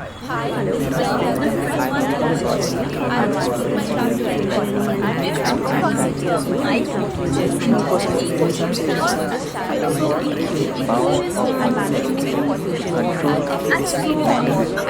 Hi, this is I'm speaking my class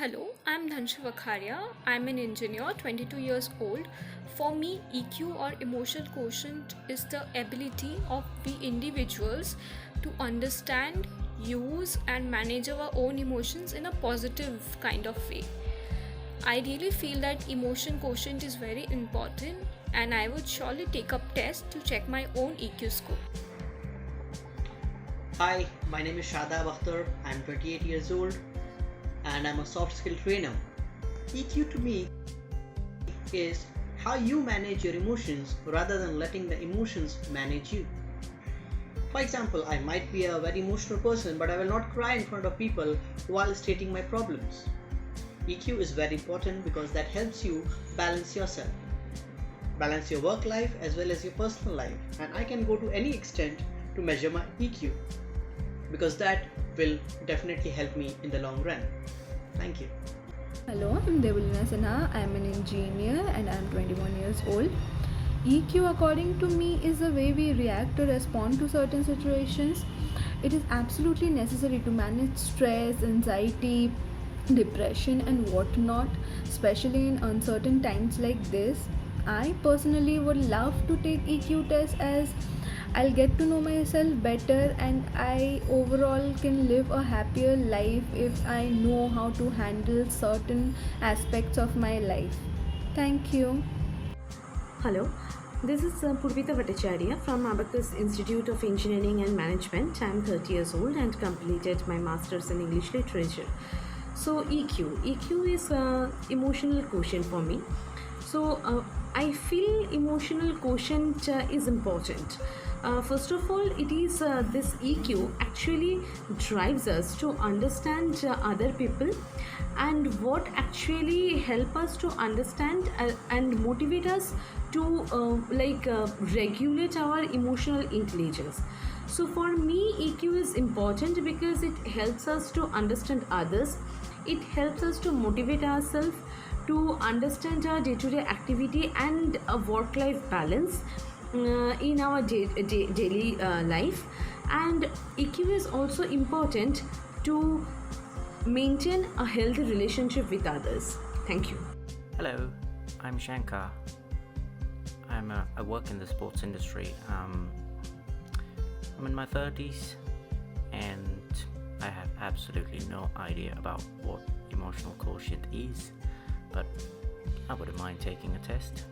'Hello, I'm Dhanshree Vakharia. I'm an engineer, 22 years old. For me, EQ or emotional quotient is the ability of we individuals to understand, use, and manage our own emotions in a positive kind of way. I really feel that emotion quotient is very important, and I would surely take up tests to check my own EQ score. Hi, my name is Sahdab. I'm 28 years old and I'm a soft skill trainer. EQ to me is how you manage your emotions rather than letting the emotions manage you. For example, I might be a very emotional person, but I will not cry in front of people while stating my problems. EQ is very important because that helps you balance yourself, balance your work life as well as your personal life, and I can go to any extent to measure my EQ because that will definitely help me in the long run. Thank you. Hello, I'm Debolina. I'm an engineer and I'm 21 years old. EQ, according to me, is the way we react or respond to certain situations. It is absolutely necessary to manage stress, anxiety, depression, and whatnot, especially in uncertain times like this. I personally would love to take EQ test as I'll get to know myself better and I overall can live a happier life if I know how to handle certain aspects of my life. Thank you. Hello, this is Purbita from Abacus Institute of Engineering and Management. I'm 30 years old and completed my Masters in English Literature. So EQ is emotional quotient for me. So I feel emotional quotient is important. First of all, it is this EQ actually drives us to understand other people and what actually help us to understand and motivate us to regulate our emotional intelligence. So for me, EQ is important because it helps us to understand others. It helps us to motivate ourselves to understand our day-to-day activity and a work-life balance in our daily life. And EQ is also important to maintain a healthy relationship with others. Thank you. Hello, I'm Shankar. I work in the sports industry. I'm in my 30s and I have absolutely no idea about what emotional quotient is, but I wouldn't mind taking a test.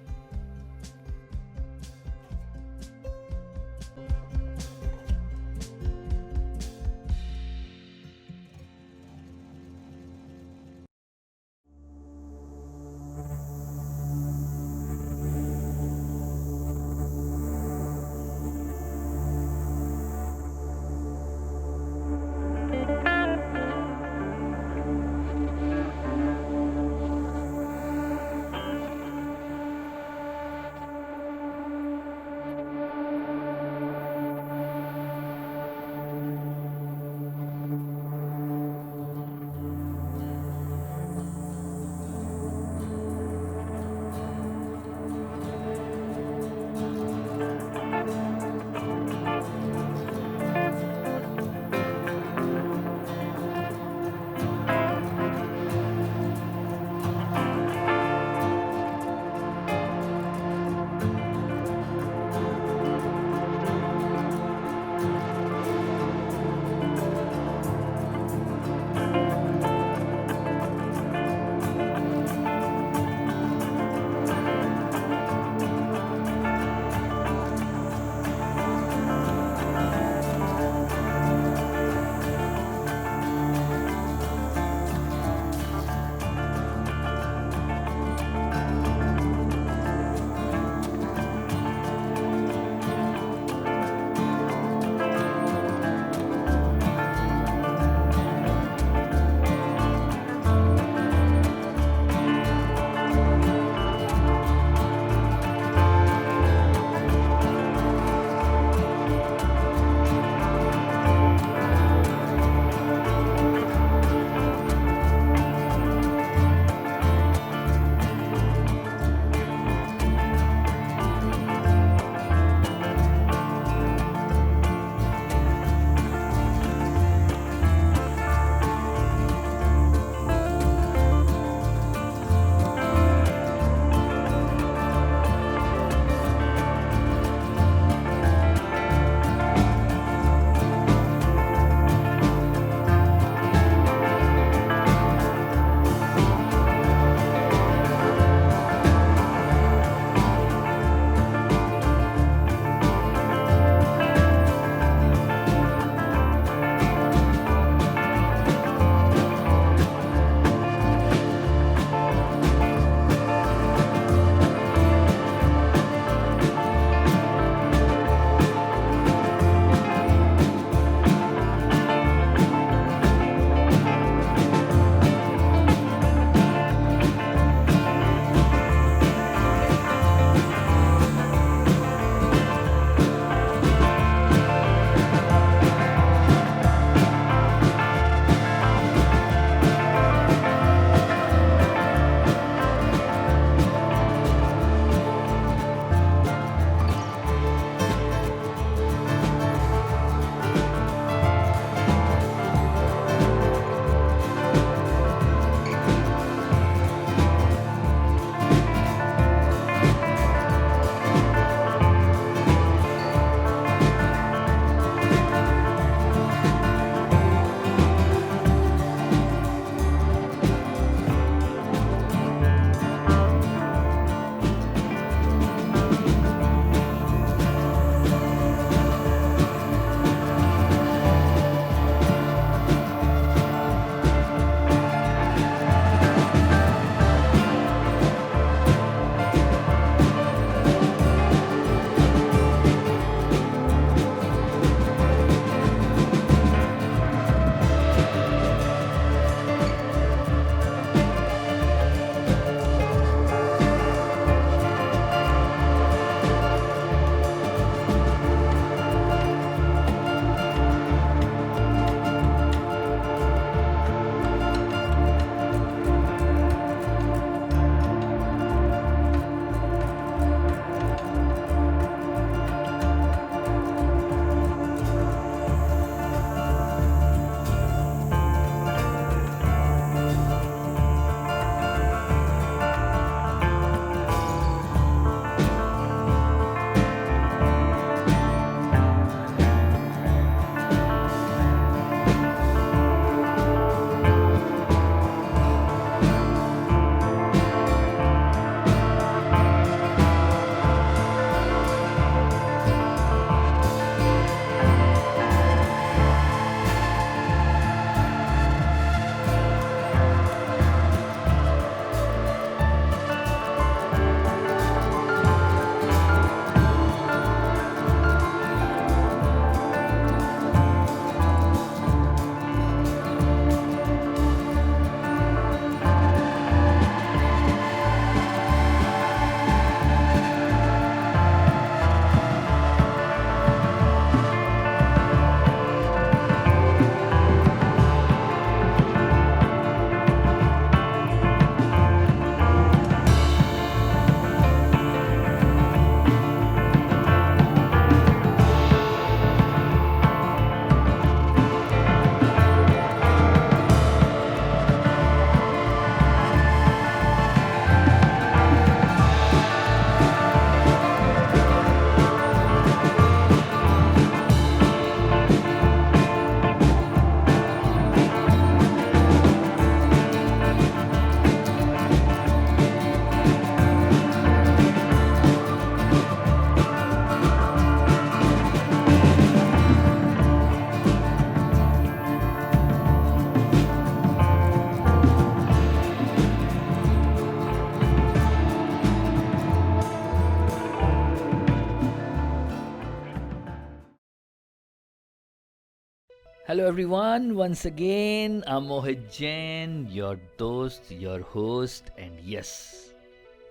Hello everyone, once again, I'm Mohit Jain, your dost, your host, and yes,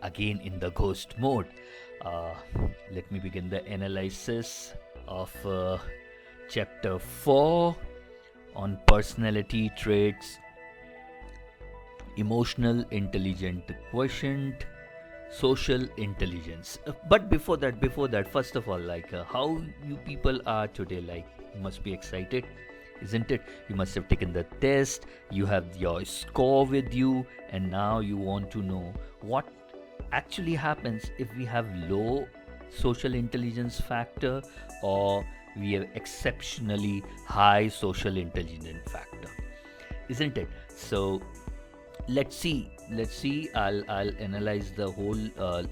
again in the ghost mode. Let me begin the analysis of chapter 4 on personality traits, emotional intelligent quotient, social intelligence. But before that, first of all, how you people are today, you must be excited, isn't it? You must have taken the test, you have your score with you, and now you want to know what actually happens if we have low social intelligence factor or we have exceptionally high social intelligence factor, isn't it? So let's see. I'll analyze the whole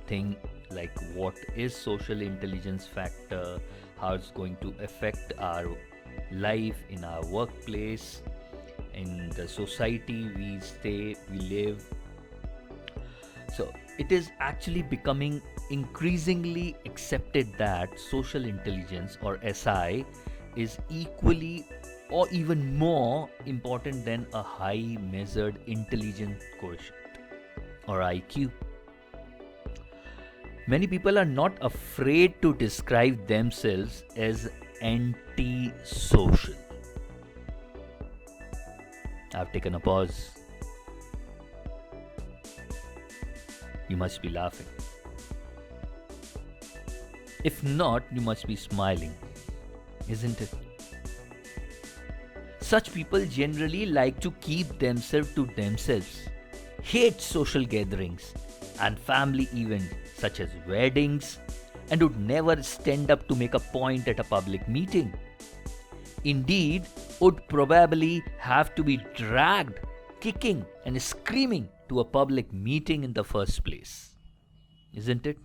thing, like what is social intelligence factor, how it's going to affect our life in our workplace, in the society we live. So it is actually becoming increasingly accepted that social intelligence, or SI, is equally or even more important than a high measured intelligence quotient, or IQ. Many people are not afraid to describe themselves as anti-social. I've taken a pause. You must be laughing. If not, you must be smiling, isn't it? Such people generally like to keep themselves to themselves, hate social gatherings and family events such as weddings, and would never stand up to make a point at a public meeting. Indeed, would probably have to be dragged, kicking and screaming to a public meeting in the first place. Isn't it?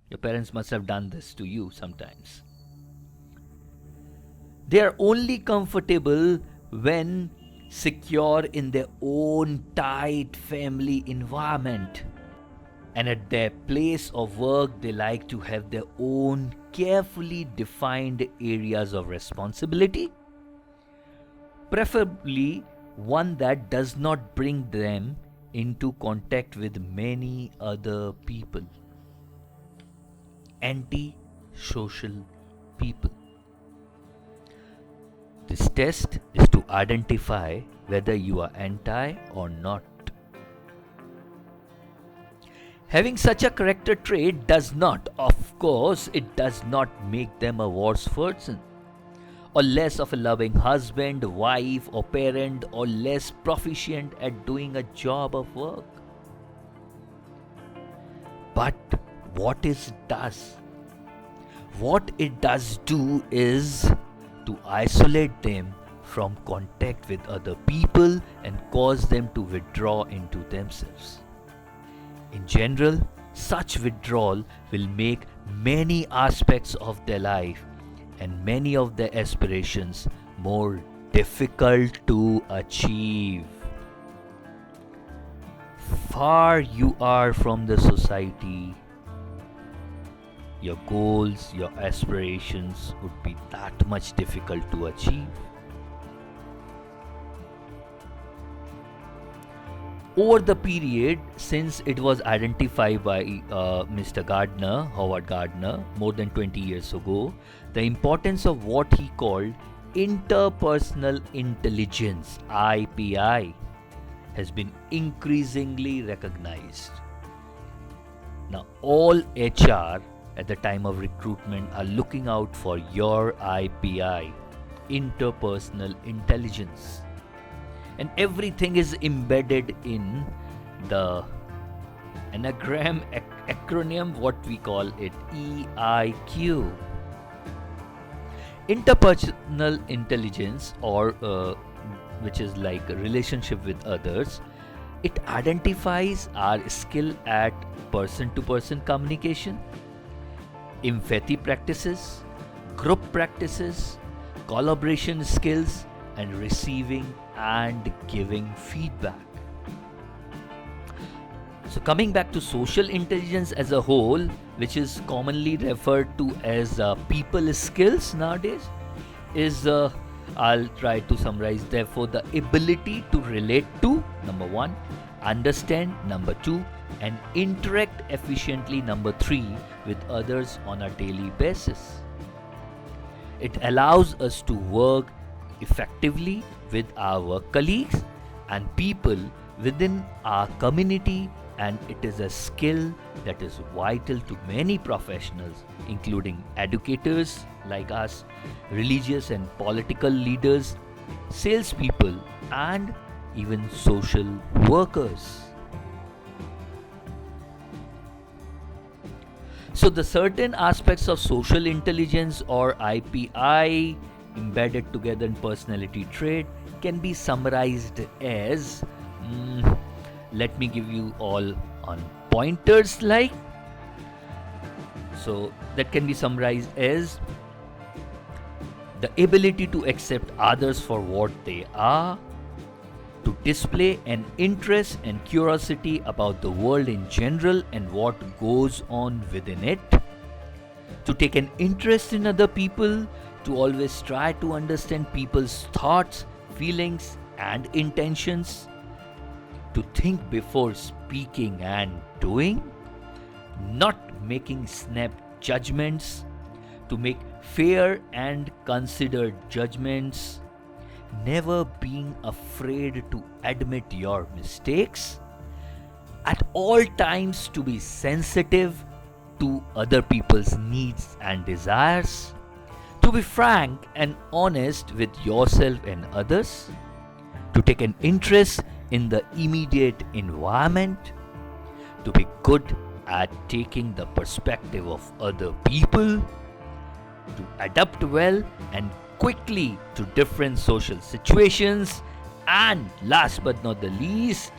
Your parents must have done this to you sometimes. They are only comfortable when secure in their own tight family environment. And at their place of work, they like to have their own carefully defined areas of responsibility, preferably one that does not bring them into contact with many other people. Anti-social people. This test is to identify whether you are anti or not. Having such a character trait does not, of course, it does not make them a worse person, or less of a loving husband, wife, or parent, or less proficient at doing a job of work. But what it does do is to isolate them from contact with other people and cause them to withdraw into themselves. In general, such withdrawal will make many aspects of their life and many of their aspirations more difficult to achieve. Far you are from the society, your goals, your aspirations would be that much difficult to achieve. Over the period since it was identified by Mr. Howard Gardner, more than 20 years ago, the importance of what he called interpersonal intelligence, IPI, has been increasingly recognized. Now, all HR at the time of recruitment are looking out for your IPI, interpersonal intelligence. And everything is embedded in the acronym, what we call it, EIQ. Interpersonal intelligence, or which is like a relationship with others, it identifies our skill at person-to-person communication, empathy practices, group practices, collaboration skills, and receiving and giving feedback. So coming back to social intelligence as a whole, which is commonly referred to as people skills nowadays, is I'll try to summarize. Therefore, the ability to relate to, number 1, understand, number 2, and interact efficiently, number 3, with others on a daily basis. It allows us to work effectively with our colleagues and people within our community, and it is a skill that is vital to many professionals, including educators like us, religious and political leaders, salespeople, and even social workers. So the certain aspects of social intelligence, or IPI, embedded together in personality trait, can be summarized as, let me give you all on pointers like. So that can be summarized as the ability to accept others for what they are, to display an interest and curiosity about the world in general and what goes on within it, to take an interest in other people, to always try to understand people's thoughts, feelings, and intentions, to think before speaking and doing, not making snap judgments, to make fair and considered judgments, never being afraid to admit your mistakes, at all times to be sensitive to other people's needs and desires, to be frank and honest with yourself and others, to take an interest in the immediate environment, to be good at taking the perspective of other people, to adapt well and quickly to different social situations, and last but not the least,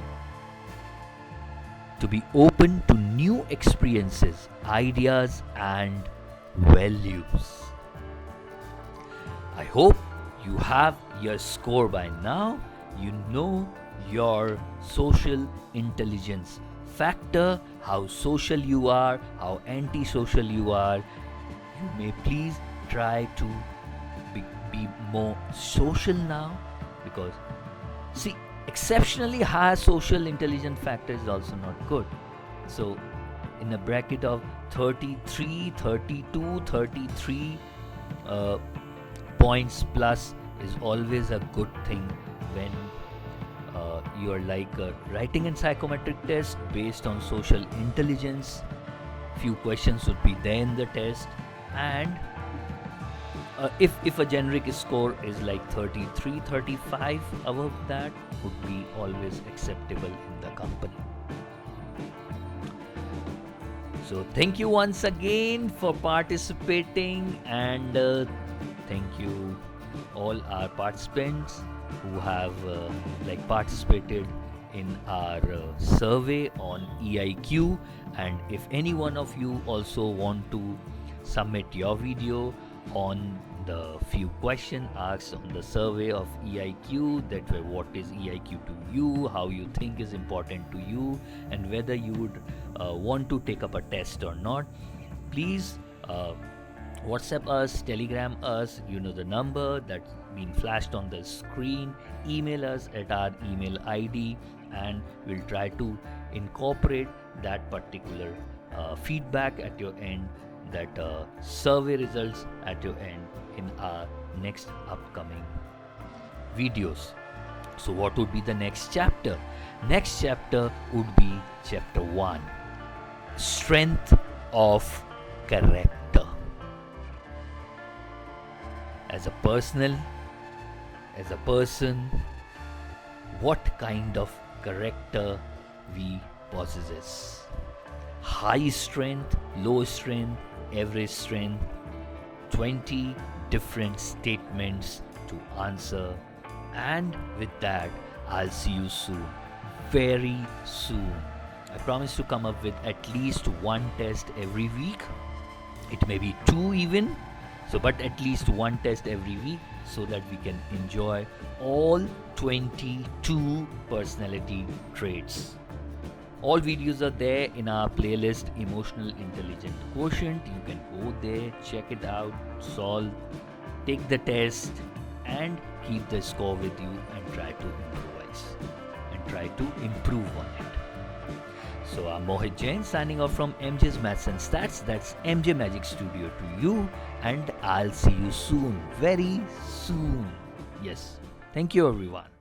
to be open to new experiences, ideas, and values. I hope you have your score by now. You know your social intelligence factor, how social you are, how antisocial you are. You may please try to be more social now, because see, exceptionally high social intelligence factor is also not good. So in a bracket of 33, 32, 33 points plus is always a good thing when you're writing a psychometric test based on social intelligence. Few questions would be there in the test, and if a generic score is like 33, 35, above that would be always acceptable in the company. So thank you once again for participating, and thank you all our participants who have participated in our survey on EIQ. And if any one of you also want to submit your video on the few questions asked on the survey of EIQ, that way what is EIQ to you, how you think is important to you, and whether you would want to take up a test or not, please WhatsApp us, Telegram us, you know the number that's been flashed on the screen, email us at our email ID, and we'll try to incorporate that particular feedback at your end, that survey results at your end, in our next upcoming videos. So what would be the next chapter? Next chapter would be chapter 1, strength of character. As a person, what kind of character we possess? High strength, low strength, average strength, 20 different statements to answer. And with that, I'll see you soon, very soon. I promise to come up with at least one test every week. It may be 2 even, but at least one test every week, so that we can enjoy all 22 personality traits. All videos are there in our playlist Emotional Intelligent Quotient. You can go there, check it out, solve, take the test, and keep the score with you and try to improvise and try to improve on it. So I'm Mohit Jain signing off from MJ's Maths and Stats. That's MJ Magic Studio to you, and I'll see you soon, very soon. Yes. Thank you everyone.